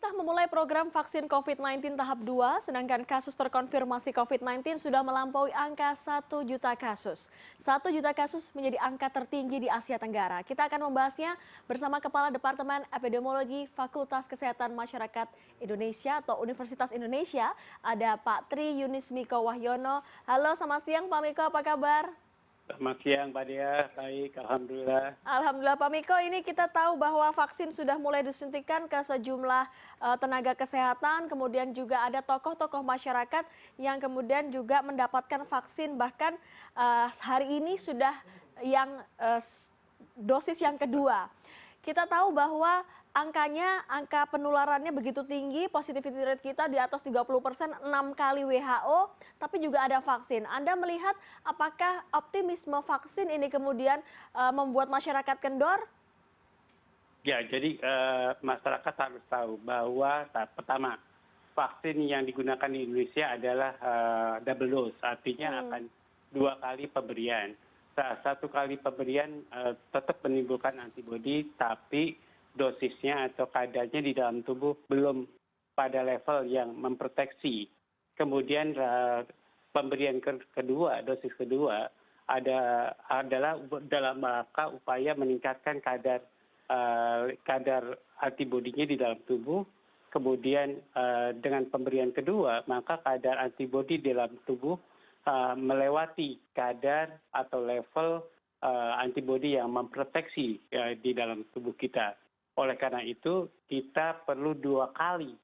Pemerintah memulai program vaksin COVID-19 tahap 2, sedangkan kasus terkonfirmasi COVID-19 sudah melampaui angka 1 juta kasus. 1 juta kasus menjadi angka tertinggi di Asia Tenggara. Kita akan membahasnya bersama Kepala Departemen Epidemiologi Fakultas Kesehatan Masyarakat Indonesia atau Universitas Indonesia, ada Pak Tri Yunis Miko Wahyono. Halo, selamat siang Pak Miko, apa kabar? Selamat siang, Mbak Dea. Baik, Alhamdulillah. Alhamdulillah Pak Miko, ini kita tahu bahwa vaksin sudah mulai disuntikan ke sejumlah tenaga kesehatan, kemudian juga ada tokoh-tokoh masyarakat yang kemudian juga mendapatkan vaksin, bahkan hari ini sudah yang dosis yang kedua. Kita tahu bahwa angka penularannya begitu tinggi, positivity rate kita di atas 30%, 6 kali WHO, tapi juga ada vaksin. Anda melihat apakah optimisme vaksin ini kemudian membuat masyarakat kendor? Ya, jadi masyarakat harus tahu bahwa pertama, vaksin yang digunakan di Indonesia adalah double dose, artinya akan 2 kali pemberian. 1 kali pemberian tetap menimbulkan antibodi, tapi dosisnya atau kadarnya di dalam tubuh belum pada level yang memproteksi. Kemudian pemberian kedua, dosis kedua adalah dalam rangka upaya meningkatkan kadar antibodinya di dalam tubuh. Kemudian dengan pemberian kedua, maka kadar antibodi di dalam tubuh melewati kadar atau level antibodi yang memproteksi di dalam tubuh kita. Oleh karena itu, kita perlu 2 kali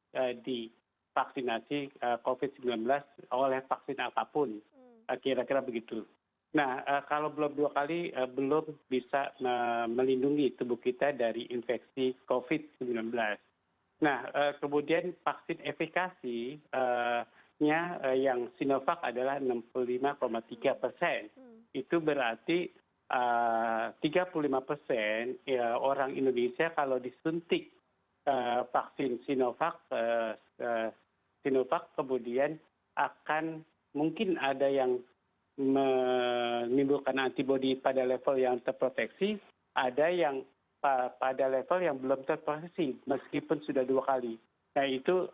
divaksinasi COVID-19 oleh vaksin apapun, kira-kira begitu. Nah, kalau belum 2 kali, belum bisa melindungi tubuh kita dari infeksi COVID-19. Nah, kemudian vaksin efikasinya yang Sinovac adalah 65,3%. Itu berarti 35% orang Indonesia kalau disuntik vaksin Sinovac kemudian akan mungkin ada yang menimbulkan antibodi pada level yang terproteksi, ada yang pada level yang belum terproteksi meskipun sudah 2 kali. Nah itu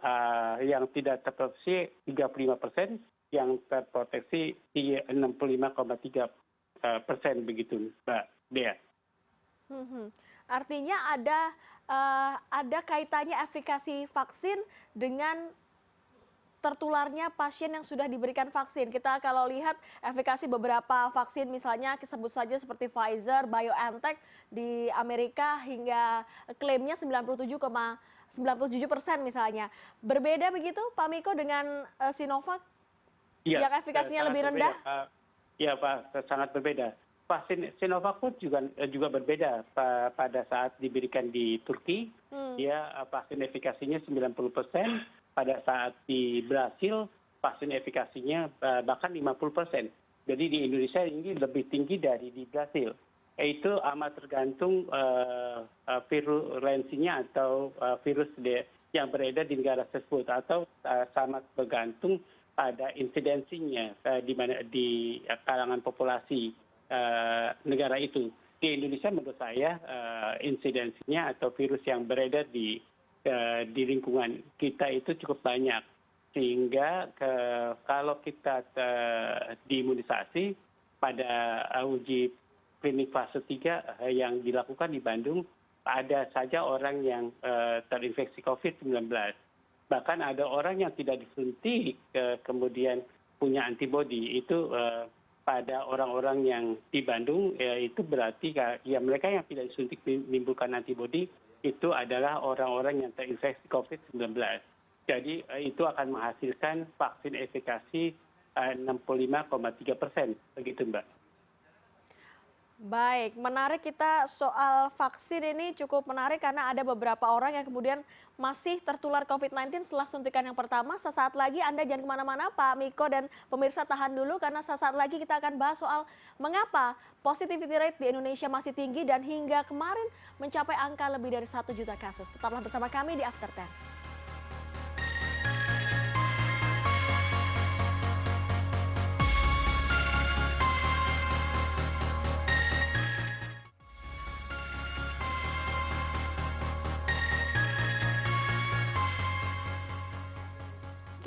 yang tidak terproteksi 35%, yang terproteksi 65,3%. Begitu, Mbak Dea. Artinya ada kaitannya efikasi vaksin dengan tertularnya pasien yang sudah diberikan vaksin. Kita kalau lihat efikasi beberapa vaksin, misalnya sebut saja seperti Pfizer, BioNTech di Amerika hingga klaimnya 97,97% misalnya. Juga begitu Pak Miko dengan Sinovac yang efikasinya lebih rendah? Ya Pak, sangat berbeda. Vaksin Sinovac pun juga berbeda pada saat diberikan di Turki. Dia vaksin efikasinya 90%. Pada saat di Brasil, vaksin efikasinya bahkan 50%. Jadi di Indonesia ini lebih tinggi dari di Brasil. Itu amat tergantung virulensinya atau virus yang beredar di negara tersebut, atau sangat bergantung pada insidensinya di kalangan populasi negara itu. Di Indonesia menurut saya insidensinya atau virus yang beredar di lingkungan kita itu cukup banyak, sehingga kalau kita diimunisasi pada uji klinik fase 3 yang dilakukan di Bandung, ada saja orang yang terinfeksi COVID-19. Bahkan ada orang yang tidak disuntik kemudian punya antibodi. Itu pada orang-orang yang di Bandung, itu berarti ya mereka yang tidak disuntik menimbulkan antibodi itu adalah orang-orang yang terinfeksi COVID-19. Jadi itu akan menghasilkan vaksin efikasi 65,3%, begitu Mbak. Baik, menarik kita soal vaksin ini cukup menarik karena ada beberapa orang yang kemudian masih tertular COVID-19 setelah suntikan yang pertama. Sesaat lagi Anda jangan kemana-mana Pak Miko dan pemirsa, tahan dulu karena sesaat lagi kita akan bahas soal mengapa positivity rate di Indonesia masih tinggi dan hingga kemarin mencapai angka lebih dari 1 juta kasus. Tetaplah bersama kami di After 10.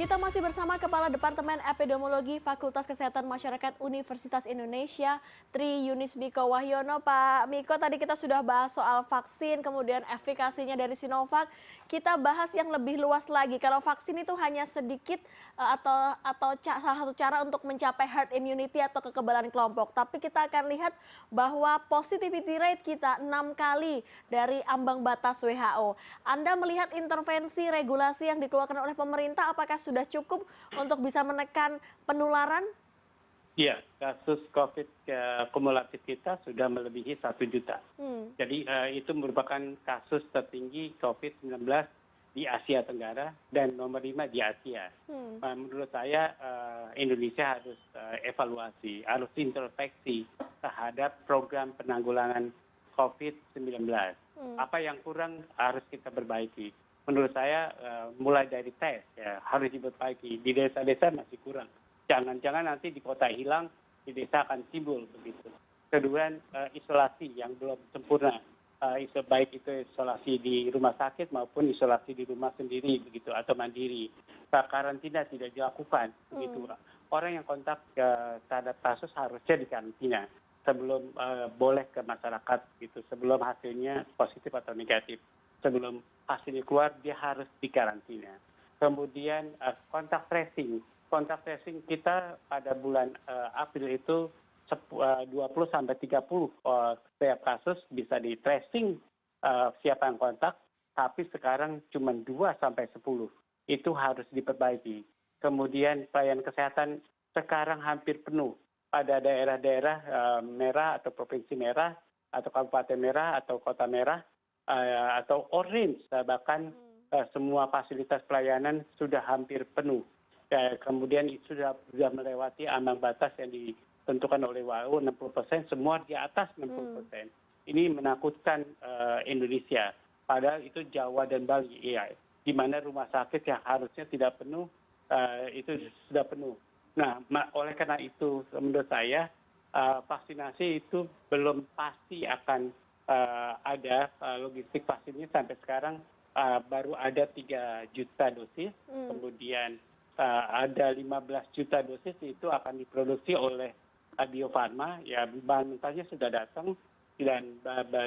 Kita masih bersama Kepala Departemen Epidemiologi Fakultas Kesehatan Masyarakat Universitas Indonesia, Tri Yunis Miko Wahyono. Pak Miko, tadi kita sudah bahas soal vaksin, kemudian efikasinya dari Sinovac. Kita bahas yang lebih luas lagi. Kalau vaksin itu hanya sedikit salah satu cara untuk mencapai herd immunity atau kekebalan kelompok. Tapi kita akan lihat bahwa positivity rate kita 6 kali dari ambang batas WHO. Anda melihat intervensi regulasi yang dikeluarkan oleh pemerintah, apakah sudah cukup untuk bisa menekan penularan? Iya, kasus COVID kumulatif kita sudah melebihi 1 juta. Jadi itu merupakan kasus tertinggi COVID-19 di Asia Tenggara dan nomor 5 di Asia. Menurut saya Indonesia harus evaluasi, harus introspeksi terhadap program penanggulangan COVID-19. Apa yang kurang harus kita perbaiki. Menurut saya mulai dari tes ya, harus diperbaiki. Di desa-desa masih kurang. Jangan-jangan nanti di kota hilang, di desa akan timbul begitu. Kedua, isolasi yang belum sempurna. Baik itu isolasi di rumah sakit maupun isolasi di rumah sendiri begitu atau mandiri. Karantina tidak dilakukan begitu. Orang yang kontak terhadap kasus harusnya dikarantina sebelum boleh ke masyarakat gitu. Sebelum hasilnya positif atau negatif. Sebelum hasilnya keluar dia harus dikarantina. Kemudian kontak tracing kita pada bulan April itu 20 sampai 30 setiap kasus bisa di tracing siapa yang kontak, tapi sekarang cuma 2 sampai 10. Itu harus diperbaiki. Kemudian pelayanan kesehatan sekarang hampir penuh pada daerah-daerah merah atau provinsi merah atau kabupaten merah atau kota merah atau orange, bahkan semua fasilitas pelayanan sudah hampir penuh. Kemudian sudah melewati ambang batas yang ditentukan oleh WHO 60%, semua di atas 60%. Ini menakutkan Indonesia. Padahal itu Jawa dan Bali, ya, di mana rumah sakit yang harusnya tidak penuh itu sudah penuh. Nah, oleh karena itu menurut saya vaksinasi itu belum pasti akan ada logistik vaksinnya sampai sekarang baru ada 3 juta dosis, kemudian ada 15 juta dosis itu akan diproduksi oleh Bio Farma, ya bahan mentahnya sudah datang dan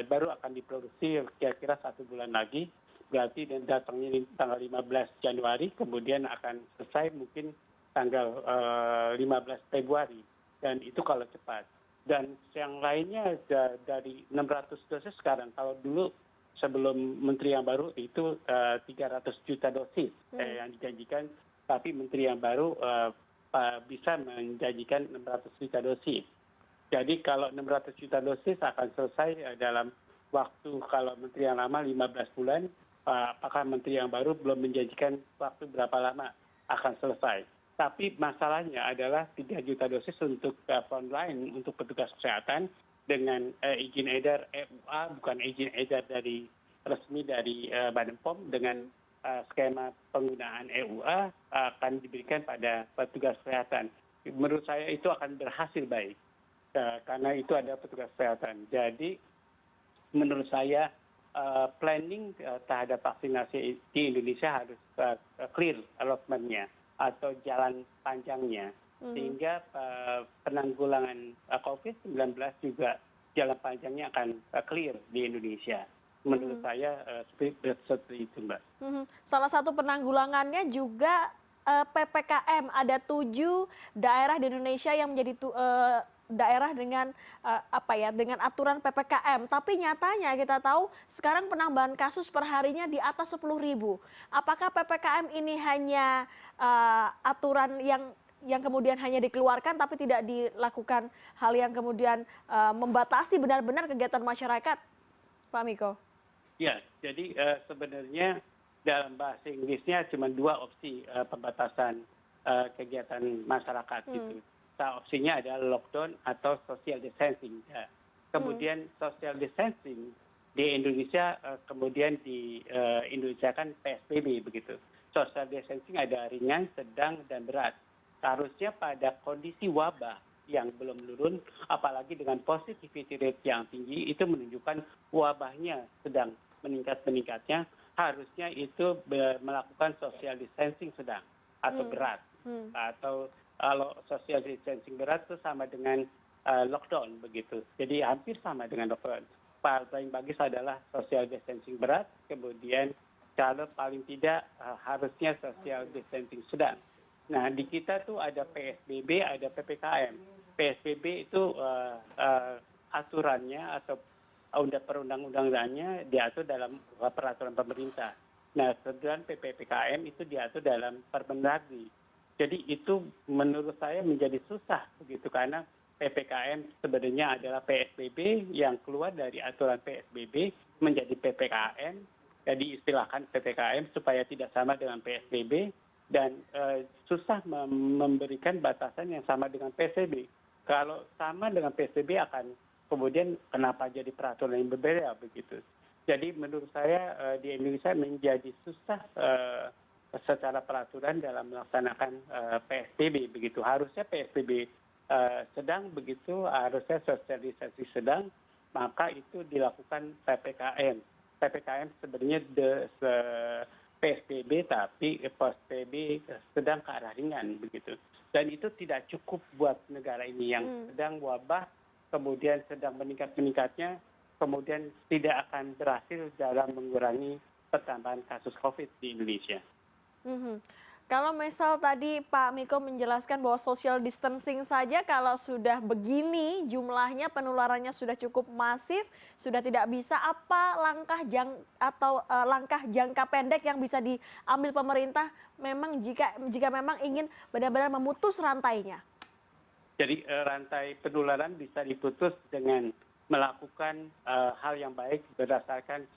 baru akan diproduksi kira-kira 1 bulan lagi, berarti datangnya tanggal 15 Januari, kemudian akan selesai mungkin tanggal 15 Februari, dan itu kalau cepat. Dan yang lainnya dari 600 dosis sekarang, kalau dulu sebelum menteri yang baru itu 300 juta dosis yang dijanjikan, tapi menteri yang baru bisa menjanjikan 600 juta dosis. Jadi kalau 600 juta dosis akan selesai dalam waktu, kalau menteri yang lama 15 bulan, apakah menteri yang baru belum menjanjikan waktu berapa lama akan selesai. Tapi masalahnya adalah 3 juta dosis untuk frontline, untuk petugas kesehatan dengan izin edar EUA, bukan izin edar dari resmi dari Badan POM, dengan skema penggunaan EUA akan diberikan pada petugas kesehatan. Menurut saya itu akan berhasil baik, karena itu ada petugas kesehatan. Jadi menurut saya planning terhadap vaksinasi di Indonesia harus clear allotment-nya atau jalan panjangnya, sehingga penanggulangan COVID-19 juga jalan panjangnya akan clear di Indonesia. Menurut saya seperti itu, Mbak. Salah satu penanggulangannya juga PPKM. Ada 7 daerah di Indonesia yang menjadi daerah dengan dengan aturan PPKM. Tapi nyatanya kita tahu sekarang penambahan kasus perharinya di atas 10.000. Apakah PPKM ini hanya aturan yang kemudian hanya dikeluarkan tapi tidak dilakukan hal yang kemudian membatasi benar-benar kegiatan masyarakat, Pak Miko? Ya, jadi sebenarnya dalam bahasa Inggrisnya cuma 2 opsi pembatasan kegiatan masyarakat gitu. Opsinya adalah lockdown atau social distancing. Ya. Kemudian social distancing di Indonesia kemudian di Indonesia kan PSBB begitu. Social distancing ada ringan, sedang, dan berat. Harusnya pada kondisi wabah yang belum menurun, apalagi dengan positivity rate yang tinggi, itu menunjukkan wabahnya sedang meningkatnya, harusnya itu melakukan social distancing sedang. atau berat. Atau kalau social distancing berat itu sama dengan lockdown begitu. Jadi hampir sama dengan lockdown. Paling bagus adalah social distancing berat, kemudian kalau paling tidak harusnya social distancing sedang. Nah, di kita tuh ada PSBB, ada PPKM. PSBB itu aturannya atau perundang-undangannya diatur dalam peraturan pemerintah. Nah, sedangkan PPKM itu diatur dalam Permendagri. Jadi itu menurut saya menjadi susah begitu karena PPKM sebenarnya adalah PSBB yang keluar dari aturan PSBB menjadi PPKM. Jadi istilahkan PPKM supaya tidak sama dengan PSBB dan susah memberikan batasan yang sama dengan PSBB. Kalau sama dengan PSBB akan kemudian kenapa jadi peraturan yang berbeda begitu. Jadi menurut saya di Indonesia menjadi susah secara peraturan dalam melaksanakan PSBB begitu. Harusnya PSBB sedang begitu, harusnya sosialisasi sedang, maka itu dilakukan PPKM. PPKM sebenarnya PSBB tapi PSBB sedang ke arah ringan begitu. Dan itu tidak cukup buat negara ini yang sedang wabah, kemudian sedang meningkat-meningkatnya, kemudian tidak akan berhasil dalam mengurangi pertambahan kasus COVID di Indonesia. Kalau misal tadi Pak Miko menjelaskan bahwa social distancing saja kalau sudah begini jumlahnya penularannya sudah cukup masif, sudah tidak bisa, apa langkah jangka pendek yang bisa diambil pemerintah memang jika memang ingin benar-benar memutus rantainya? Jadi rantai penularan bisa diputus dengan melakukan hal yang baik berdasarkan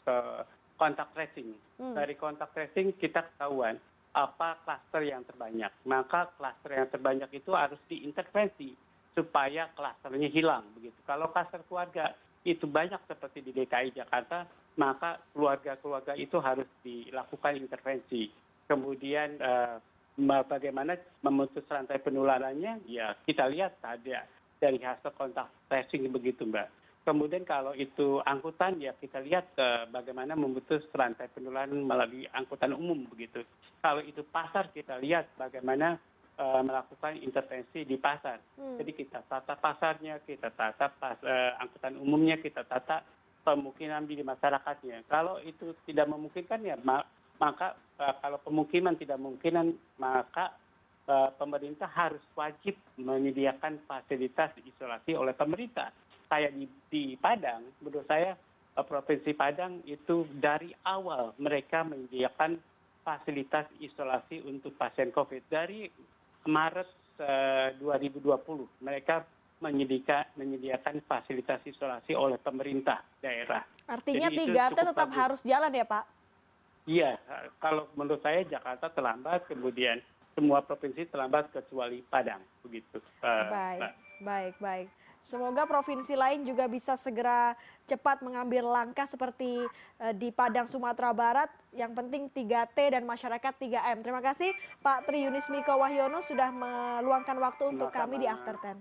kontak tracing. Dari kontak tracing kita ketahuan apa klaster yang terbanyak. Maka klaster yang terbanyak itu harus diintervensi supaya klasternya hilang begitu. Kalau klaster keluarga itu banyak seperti di DKI Jakarta, maka keluarga-keluarga itu harus dilakukan intervensi. Kemudian bagaimana memutus rantai penularannya? Ya kita lihat ada dari hasil kontak tracing begitu, Mbak. Kemudian kalau itu angkutan, ya kita lihat bagaimana memutus rantai penularan melalui angkutan umum begitu. Kalau itu pasar, kita lihat bagaimana melakukan intervensi di pasar. Jadi kita tata pasarnya, kita tata angkutan umumnya, kita tata pemukiman di masyarakatnya. Kalau itu tidak memungkinkan ya maka kalau pemukiman tidak memungkinkan maka pemerintah harus wajib menyediakan fasilitas isolasi oleh pemerintah. Kayak di Padang, menurut saya Provinsi Padang itu dari awal mereka menyediakan fasilitas isolasi untuk pasien COVID. Dari Maret 2020 mereka menyediakan fasilitas isolasi oleh pemerintah daerah. Artinya 3T tetap harus jalan ya Pak? Iya, kalau menurut saya Jakarta terlambat, kemudian semua provinsi terlambat kecuali Padang, begitu. Baik. Semoga provinsi lain juga bisa segera cepat mengambil langkah seperti di Padang, Sumatera Barat. Yang penting 3T dan masyarakat 3M. Terima kasih Pak Tri Yunis Miko Wahyono sudah meluangkan waktu untuk kami di After 10.